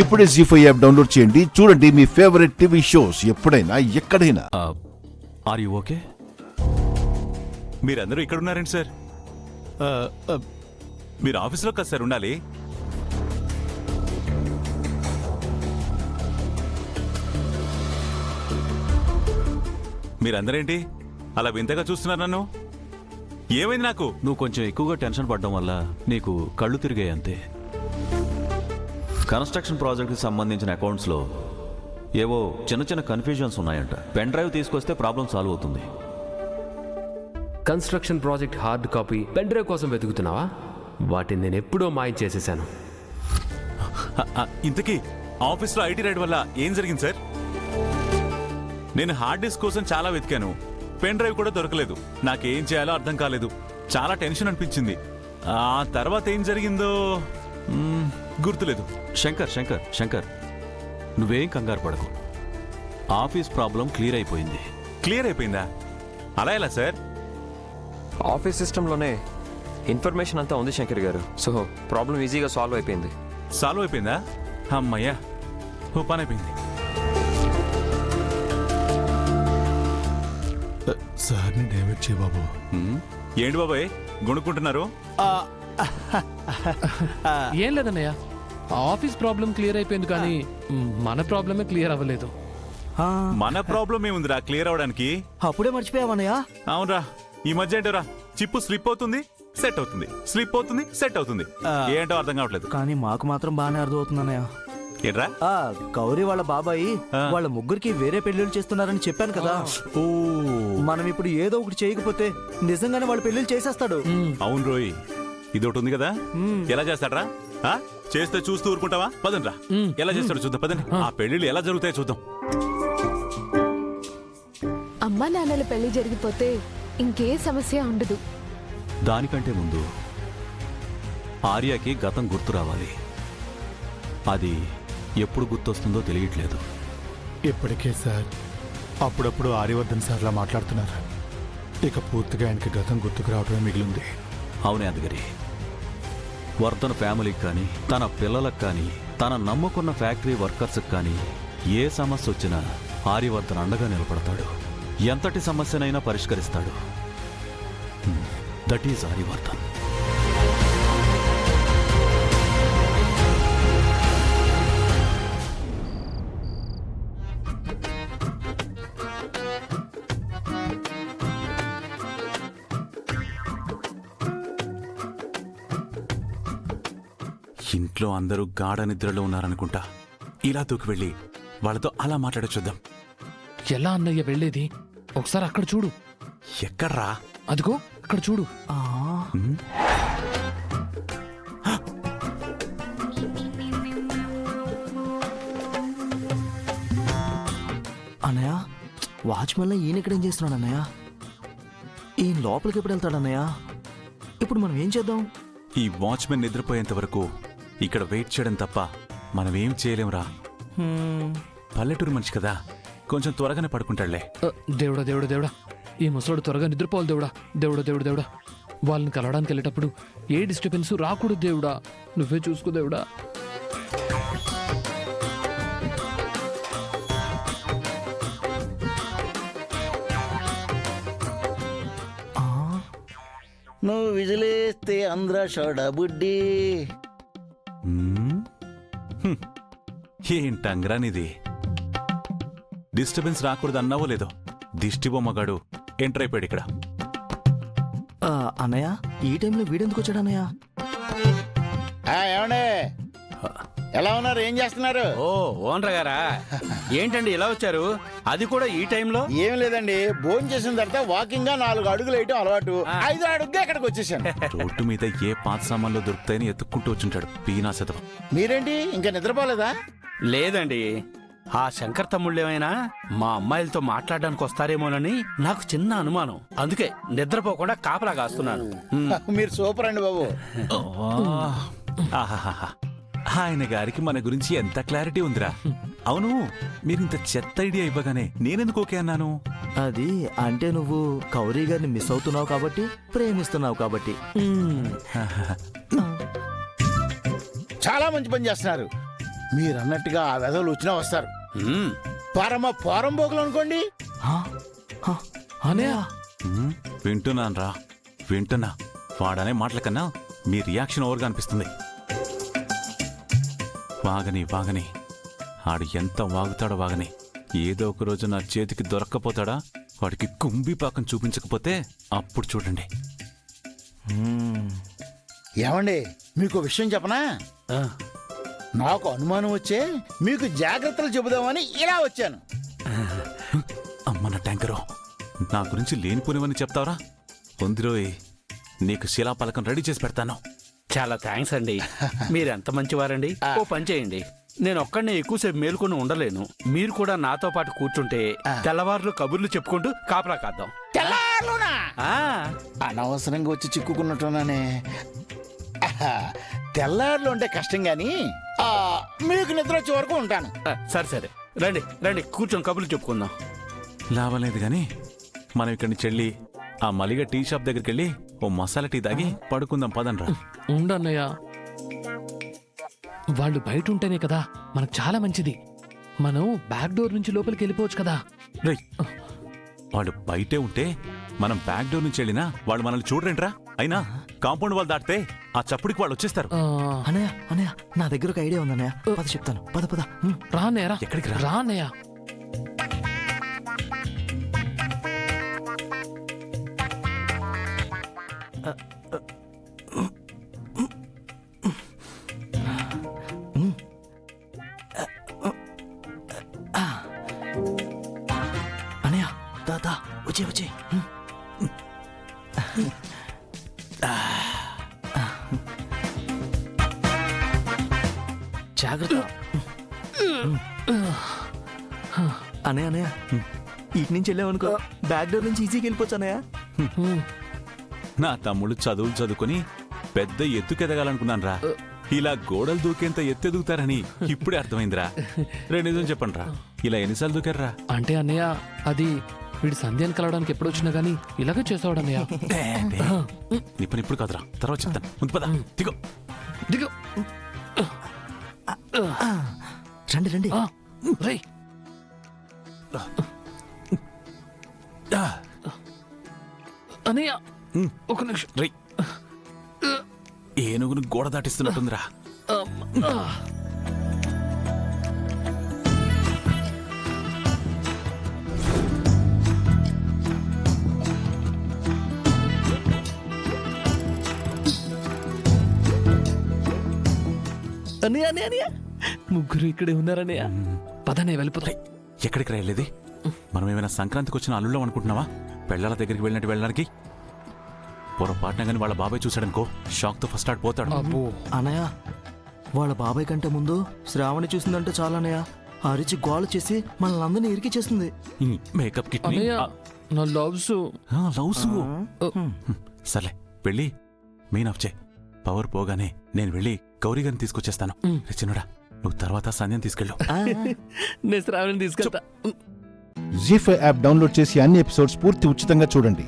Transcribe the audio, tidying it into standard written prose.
ఇప్పుడే జీ5 app download చేయండి. చూడండి మీ ఫేవరెట్ టీవీ షోస్ ఎప్పుడైనా ఎక్కడైనా. Are you okay? మీరందరూ ఇక్కడ ఉన్నారండి సార్? మీరు ఆఫీస్లో కదా సార్ ఉండాలి. మీరందరేంటి అలా వింతగా చూస్తున్నారు నన్ను? ఏమైంది నాకు? నువ్వు కొంచెం ఎక్కువగా టెన్షన్ పడడం వల్ల నీకు కళ్ళు తిరిగాయి అంతే. కన్స్ట్రక్షన్ ప్రాజెక్ట్కి సంబంధించిన అకౌంట్స్లో ఏవో చిన్న చిన్న కన్ఫ్యూజన్స్ ఉన్నాయంట. పెన్ డ్రైవ్ తీసుకొస్తే ప్రాబ్లం సాల్వ్ అవుతుంది. Construction project hard copy pen drive కోసం వెతుకుతున్నావా? వాటిని నేను ఎప్పుడో మాయం చేసేసాను. ఇంతకీ ఆఫీస్లో ఐటీ రైడ్ వల్ల ఏం జరిగింది సార్? నేను హార్డ్ డిస్క్ కోసం చాలా వెతికాను, పెన్ డ్రైవ్ కూడా దొరకలేదు. నాకేం చేయాలో అర్థం కాలేదు, చాలా టెన్షన్ అనిపించింది. ఆ తర్వాత ఏం జరిగిందో గుర్తులేదు. శంకర్ నువ్వేం కంగారు పడకు. ఆఫీస్ ప్రాబ్లం క్లియర్ అయిపోయింది. క్లియర్ అయిపోయిందా? అలా ఎలా సార్? ఆఫీస్ సిస్టంలోనే ఇన్ఫర్మేషన్ అంతా ఉంది శంకర్ గారు. సో ప్రాబ్లం ఈజీగా సాల్వ్ అయిపోయింది. సాల్వ్ అయిపోయిందా? అమ్మయ్యా, ఓ పని అయిపోయింది. సార్ని డైవర్ట్ చేయ బాబు. ఏంటి బాబాయ్ గొనుక్కుంటున్నారు? ఏం లేదన్నయ్య, ఆఫీస్ ప్రాబ్లం క్లియర్ అయిపోయింది కానీ మన ప్రాబ్లమే క్లియర్ అవ్వలేదు. మన ప్రాబ్లం ఏముందిరా క్లియర్ అవడానికి? అప్పుడే మర్చిపోయావన్నయ్య. అవునరా, ఈ మధ్య ఏంటోరా చిప్పు స్లిప్ అవుతుంది, సెట్ అవుతుంది, స్లిప్ అవుతుంది, సెట్ అవుతుంది. ఏంటో అర్థం కావట్లేదు. కానీ మాకు మాత్రం బాగానే అర్థం అవుతుందన్నయ్య. ఏంట్రా? గౌరీ వాళ్ళ బాబాయి వాళ్ళ ముగ్గురికి వేరే పెళ్లిళ్ళు చేస్తున్నారని చెప్పాను కదా. ఓ, మనం ఇప్పుడు ఏదో ఒకటి చేయకపోతే నిజంగానే వాళ్ళ పెళ్లిళ్ళు చేసేస్తాడు. అవును రోయ్, ఇదొకటి ఉంది కదా. ఎలా చేస్తాడ్రా? చేస్తే చూస్తూ ఊరుకుంటావా? పదండ్రా, ఎలా చేస్తాడో చూద్దాం. పదండి, ఆ పెళ్లిళ్ళు ఎలా జరుగుతాయో చూద్దాం. అమ్మా నాన్నల పెళ్లి జరిగిపోతే ఇంకే సమస్య ఉండదు. దానికంటే ముందు ఆర్యకి గతం గుర్తు రావాలి. అది ఎప్పుడు గుర్తొస్తుందో తెలియట్లేదు. ఇప్పటికే సార్ అప్పుడప్పుడు ఆర్యవర్ధన్ సార్లా మాట్లాడుతున్నారు. ఇక పూర్తిగా ఆయనకి గతం గుర్తుకు రావడమే మిగిలింది. అవునే అందుగరి, వర్ధన్ ఫ్యామిలీకి కానీ, తన పిల్లలకు కానీ, తన నమ్ముకున్న ఫ్యాక్టరీ వర్కర్స్కి కానీ ఏ సమస్య వచ్చినా ఆర్యవర్ధన్ అండగా నిలబడతాడు. ఎంతటి సమస్యనైనా పరిష్కరిస్తాడు. That is Aryavardhan. ఇంట్లో అందరూ గాఢ నిద్రలో ఉన్నారనుకుంటా. ఇలా దూకి వెళ్ళి వాళ్ళతో అలా మాట్లాడే చూద్దాం. ఎలా అన్నయ్య వెళ్ళేది? ఒకసారి అక్కడ చూడు. ఎక్కడ్రా? అదిగో అక్కడ చూడు. అన్నయ్య, వాచ్మెన్ ఈయన ఇక్కడేం చేస్తున్నాడు అన్నయ్య? ఈయన లోపలికి ఎప్పుడు వెళ్తాడు అన్నయ్య? ఇప్పుడు మనం ఏం చేద్దాం? ఈ వాచ్మెన్ నిద్రపోయేంత వరకు ఇక్కడ వెయిట్ చేయడం తప్ప మనం ఏం చేయలేంరా. పల్లెటూరు మనిషి కదా, కొంచెం త్వరగానే పడుకుంటాడులే. దేవుడా దేవుడా దేవుడా, ఈ ముసలోడు త్వరగా నిద్రపోవాలి దేవుడా. దేవుడా దేవుడా దేవుడా, వాళ్ళని కలవడానికి వెళ్ళేటప్పుడు ఏ డిస్టర్బెన్స్ రాకూడదు దేవుడా. నువ్వే చూసుకో దేవుడా. నువ్వు విజిలేస్తే ఆంధ్ర షోడా బుడ్డి. ఏంటంగ్రానిది? డిస్టర్బెన్స్ రాకూడదు అన్నావో లేదో, దిష్టి బొమ్మగాడు ఎంటర్ అయిపోయాడు ఇక్కడ. అన్నయ్య, ఈ టైంలో వీడెందుకు వచ్చాడు అన్నయ్య? ఏమండే, ఎలా ఉన్నారు? ఏం చేస్తున్నారు? ఓ ఓనర్ గారా, ఏంటండి ఇలా వచ్చారు? అది కూడా ఈ టైంలో? ఏం లేదండి, భోజనం చేసిన తర్వాత వాకింగ్ గా 4 అడుగులు వేయటం అలవాటు. 5 అడుగుగా ఇక్కడికి వచ్చేసాను. రోడ్డు మీద ఏ పాత సామాన్లు దొరుకుతాయని ఎత్తుక్కుంటూ వచ్చుంటాడు పీనా శతవం. మీరేంటి ఇంకా నిద్రపోలేదా? లేదండి, ఆ శంకర్ తమ్ముళ్ళు ఏమైనా మా అమ్మాయిలతో మాట్లాడడానికి వస్తారేమోనని నాకు చిన్న అనుమానం. అందుకే నిద్రపోకుండా కాపలా కాస్తున్నాను. మీరు సూపర్ అండి బాబు. ఆహాహా, ఆయన గారికి మన గురించి ఎంత క్లారిటీ ఉందిరా. అవును, మీరింత చెత్త ఐడియా ఇవ్వగానే నేనెందుకు ఓకే అన్నాను? అది అంటే నువ్వు గౌరీ గారిని మిస్ అవుతున్నావు కాబట్టి, ప్రేమిస్తున్నావు కాబట్టి. చాలా మంచి పని చేస్తున్నారు. మీరన్నట్టుగా ఆ వెధవులు వచ్చినా వస్తారు. మ్మ్. పరమ పోరంబోకులు అనుకోండి. అన్నయ్య వింటున్నాను రా, వింటున్నా. వాడనే మాటల కన్నా మీ రియాక్షన్ ఓవర్గా అనిపిస్తుంది. వాగని ఆడు ఎంత వాగుతాడో వాగని. ఏదో ఒక రోజు నా చేతికి దొరక్కపోతాడా? వాడికి కుంభీపాకం చూపించకపోతే అప్పుడు చూడండి. ఏమండి, మీకు విషయం చెప్పనా? ఆ, నాకు అనుమానం వచ్చే మీకు జాగ్రత్తలు చెబుదామని ఇలా వచ్చాను. అమ్మన ట్యాంకరు, నా గురించి లేనిపోనివని చెప్తావరా? వందిరోయ్, నీకు శిలాపలకం రెడీ చేసి పెడతాను. చాలా థ్యాంక్స్ అండి. మీరెంత మంచివారండి. ఓ పని చేయండి, నేను ఒక్కడినే ఎక్కువసేపు మేలుకొని ఉండలేను. మీరు కూడా నాతో పాటు కూర్చుంటే తెల్లవారులు కబుర్లు చెప్పుకుంటూ కాపలా కాద్దాం. తెల్లారులోనా? ఆ, అనవసరంగా వచ్చి చిక్కుకున్నట్టున్నానే. తెల్లారులు ఉంటే కష్టం గాని మీకు నిద్ర వచ్చే వరకు ఉంటాను. సరే రండి రండి, కూర్చొని కబుర్లు చెప్పుకుందాం. లాభం లేదు గాని మనం ఇక్కడి నుంచి వెళ్ళి ఆ మలిగ టీ షాప్ దగ్గరికి వెళ్ళి ఓ మసాలా టీ తాగి పడుకుందాం పదనరా. ఉండన్నయ్య, వాళ్ళు బయట ఉంటేనే కదా మనకు చాలా మంచిది. మనం బ్యాక్ డోర్ నుంచి లోపలికి వెళ్ళిపోవచ్చు కదా. రేయ్, వాడు బయటే ఉంటే మనం బ్యాక్ డోర్ నుంచి వెళ్ళినా వాళ్ళు మనల్ని చూడరేంట్రా? అయినా కాంపౌండ్ వాళ్ళు దాటితే ఆ చప్పుడికి వాళ్ళు వచ్చేస్తారు. అన్నయ్య నా దగ్గర ఒక ఐడియా ఉందన్నయ్య. పద చెప్తాను. పద. రా అన్నయ్య, రా. ఎక్కడికి రా? రా అన్నయ్య. అన్నయ్య దా వచ్చే జాగ్రత్త. అన్నయ్య ఇటు నుంచి వెళ్ళామనుకో బ్యాక్ డోర్ నుంచి ఈజీగా వెళ్ళిపోవచ్చు అన్నయ్య. నా తమ్ముడు చదువులు చదువుకొని పెద్ద ఎత్తుకెదగాలనుకున్నాను రా. ఇలా గోడలు దూకేంత ఎత్తెదుగుతారని ఇప్పుడే అర్థమైందిరా. నిజం చెప్పండి రా, ఇలా ఎన్నిసార్లు దూకారా? అంటే అన్నయ్య, అది వీడి సంధ్యాన్ని కలవడానికి ఎప్పుడు వచ్చినా గానీ ఇలాగే చేసేవాడు అన్నయ్య. నీ పని ఇప్పుడు కాదురా, తర్వాత చెప్తాను. ముందు పద, దిగో. దిగు. రండి రేయ్, అన్నయ్య ఒక నిమిషం. రేయ్, ఏనుగును గోడ దాటిస్తున్నట్టుందిరా. అన్నయ్య ముగ్గురు ఇక్కడే ఉన్నారన్నయ్య. పదనే వెళ్ళిపోతాయి. ఎక్కడికి రాయలేది? మనం ఏమైనా సంక్రాంతికి వచ్చిన అల్లుళ్ళం అనుకుంటున్నావా? పెళ్ళాల దగ్గరికి వెళ్ళినట్టు వెళ్ళడానికి పొరపాటున కానీ వాళ్ళ బాబాయ్ చూశాడనుకో, షాక్ తో ఫస్ట్ ఆడ్ పోతాడు. అన్నయ్య వాళ్ళ బాబాయ్ కంటే ముందు శ్రావణి చూసిందంటే చాలన్నయ్య అరిచి గోల చేసి మనల్ని అందరినీ ఇరికి చేస్తుంది. మేకప్ కిట్ నా లవ్స్ సర్లే వెళ్ళి మెయిన్ ఆఫ్ చే. పవర్ పోగానే నేను వెళ్ళి గౌరీ గారిని తీసుకొచ్చేస్తాను. చిన్నడా, నువ్వు తర్వాత సంధ్యం తీసుకెళ్ళు. నేను శ్రావణిని తీసుకెళ్తా. జీ5 యాప్ డౌన్లోడ్ చేసి అన్ని ఎపిసోడ్స్ పూర్తి ఉచితంగా చూడండి.